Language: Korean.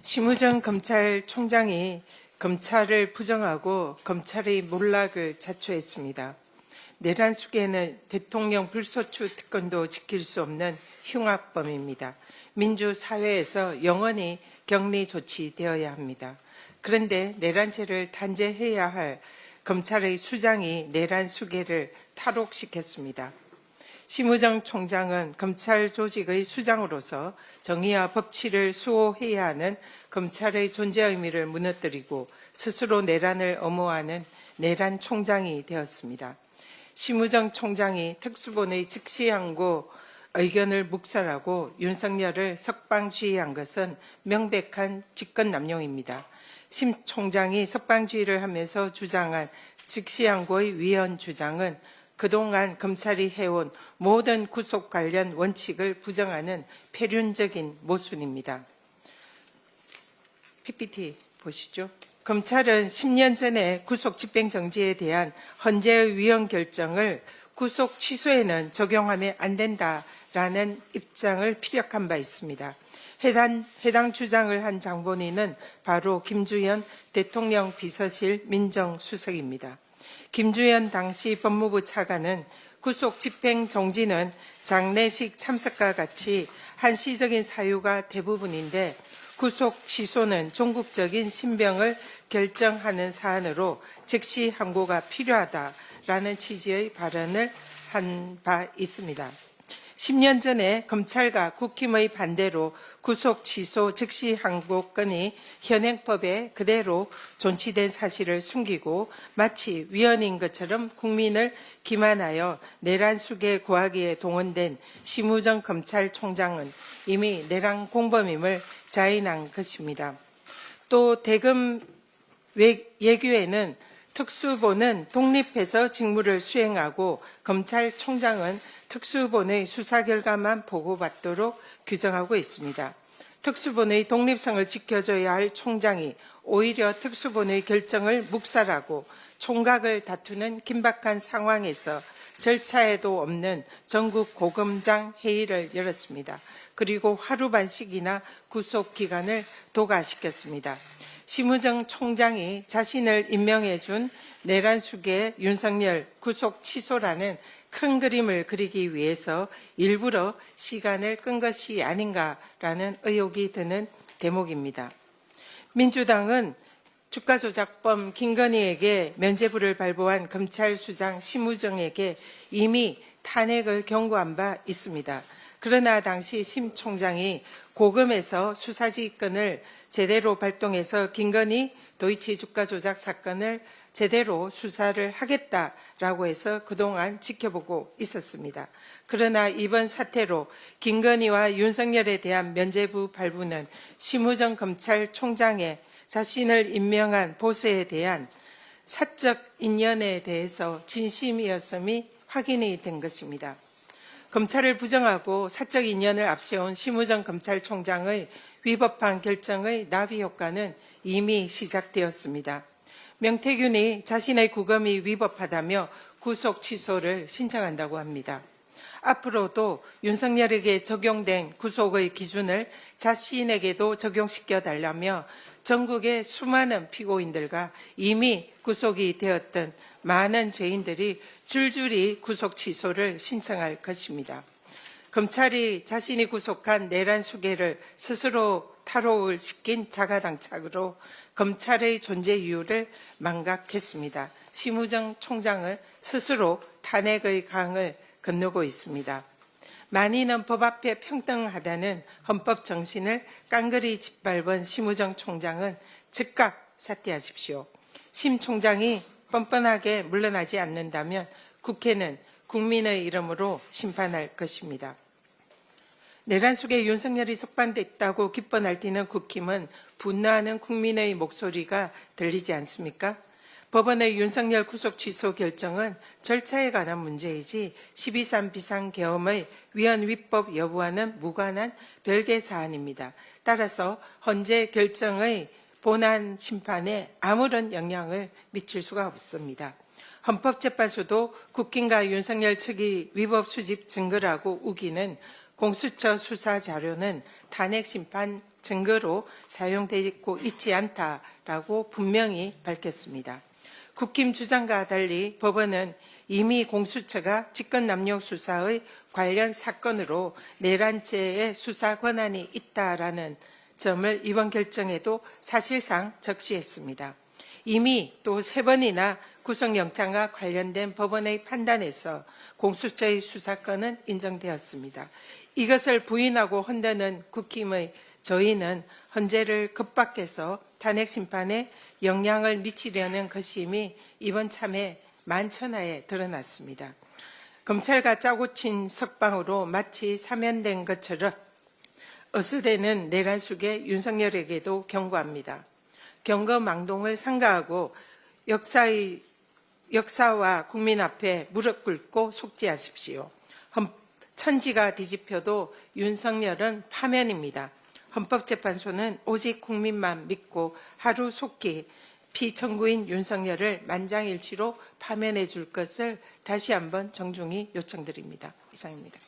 심우정 검찰총장이 검찰을 부정하고 검찰의 몰락을 자초했습니다. 내란 수계는 대통령 불소추 특권도 지킬 수 없는 흉악범입니다. 민주사회에서 영원히 격리 조치되어야 합니다. 그런데 내란죄를 단죄해야 할 검찰의 수장이 내란 수계를 탈옥시켰습니다. 심우정 총장은 검찰 조직의 수장으로서 정의와 법치를 수호해야 하는 검찰의 존재 의미를 무너뜨리고 스스로 내란을 엄호하는 내란 총장이 되었습니다. 심우정 총장이 특수본의 즉시항고 의견을 묵살하고 윤석열을 석방주의한 것은 명백한 직권남용입니다. 심 총장이 석방주의를 하면서 주장한 즉시항고의 위헌 주장은 그동안 검찰이 해온 모든 구속 관련 원칙을 부정하는 폐륜적인 모순입니다. PPT 보시죠. 검찰은 10년 전에 구속 집행정지에 대한 헌재의 위헌 결정을 구속 취소에는 적용하면 안 된다라는 입장을 피력한 바 있습니다. 해당 주장을 한 장본인은 바로 김주현 대통령 비서실 민정수석입니다. 김주현 당시 법무부 차관은 구속 집행 정지는 장례식 참석과 같이 한시적인 사유가 대부분인데 구속 취소는 종국적인 신병을 결정하는 사안으로 즉시 항고가 필요하다라는 취지의 발언을 한 바 있습니다. 10년 전에 검찰과 국힘의 반대로 구속 취소 즉시 항고건이 현행법에 그대로 존치된 사실을 숨기고 마치 위헌인 것처럼 국민을 기만하여 내란 수계 구하기에 동원된 심우정 검찰총장은 이미 내란 공범임을 자인한 것입니다. 또 대검 예규에는 특수본은 독립해서 직무를 수행하고 검찰총장은 특수본의 수사 결과만 보고받도록 규정하고 있습니다. 특수본의 독립성을 지켜줘야 할 총장이 오히려 특수본의 결정을 묵살하고 총각을 다투는 긴박한 상황에서 절차에도 없는 전국 고검장 회의를 열었습니다. 그리고 하루 반씩이나 구속 기간을 도과시켰습니다. 심우정 총장이 자신을 임명해 준 내란 수계 윤석열 구속 취소라는 큰 그림을 그리기 위해서 일부러 시간을 끈 것이 아닌가라는 의혹이 드는 대목입니다. 민주당은 주가조작범 김건희에게 면죄부를 발부한 검찰수장 심우정에게 이미 탄핵을 경고한 바 있습니다. 그러나 당시 심 총장이 고검에서 수사지휘권을 제대로 발동해서 김건희 도이치 주가조작 사건을 제대로 수사를 하겠다라고 해서 그동안 지켜보고 있었습니다. 그러나 이번 사태로 김건희와 윤석열에 대한 면죄부 발부는 심우정 검찰총장의 자신을 임명한 보수에 대한 사적 인연에 대해서 진심이었음이 확인이 된 것입니다. 검찰을 부정하고 사적 인연을 앞세운 심우정 검찰총장의 위법한 결정의 나비 효과는 이미 시작되었습니다. 명태균이 자신의 구검이 위법하다며 구속 취소를 신청한다고 합니다. 앞으로도 윤석열에게 적용된 구속의 기준을 자신에게도 적용시켜 달라며 전국의 수많은 피고인들과 이미 구속이 되었던 많은 죄인들이 줄줄이 구속 취소를 신청할 것입니다. 검찰이 자신이 구속한 내란 수계를 스스로 탈옥을 시킨 자가당착으로 검찰의 존재 이유를 망각했습니다. 심우정 총장은 스스로 탄핵의 강을 건너고 있습니다. 만인은 법 앞에 평등하다는 헌법 정신을 깡그리 짓밟은 심우정 총장은 즉각 사퇴하십시오. 심 총장이 뻔뻔하게 물러나지 않는다면 국회는 국민의 이름으로 심판할 것입니다. 내란 속에 윤석열이 석방됐다고 기뻐 날뛰는 국힘은 분노하는 국민의 목소리가 들리지 않습니까? 법원의 윤석열 구속 취소 결정은 절차에 관한 문제이지 12.3 비상계엄의 위헌 위법 여부와는 무관한 별개 사안입니다. 따라서 헌재 결정의 본안 심판에 아무런 영향을 미칠 수가 없습니다. 헌법재판소도 국힘과 윤석열 측이 위법 수집 증거라고 우기는 공수처 수사 자료는 탄핵 심판 증거로 사용되고 있지 않다라고 분명히 밝혔습니다. 국힘 주장과 달리 법원은 이미 공수처가 직권남용 수사의 관련 사건으로 4단체의 수사 권한이 있다라는 점을 이번 결정에도 사실상 적시했습니다. 이미 또 3번이나 구속영장과 관련된 법원의 판단에서 공수처의 수사권은 인정되었습니다. 이것을 부인하고 흔드는 국힘의 저희는 헌재를 겁박해서 탄핵 심판에 영향을 미치려는 것임이 이번 참에 만천하에 드러났습니다. 검찰과 짜고 친 석방으로 마치 사면된 것처럼 어수대는 내란 속의 윤석열에게도 경고합니다. 경거망동을 삼가하고 역사와 국민 앞에 무릎 꿇고 속죄하십시오. 천지가 뒤집혀도 윤석열은 파면입니다. 헌법재판소는 오직 국민만 믿고 하루속히 피청구인 윤석열을 만장일치로 파면해 줄 것을 다시 한번 정중히 요청드립니다. 이상입니다.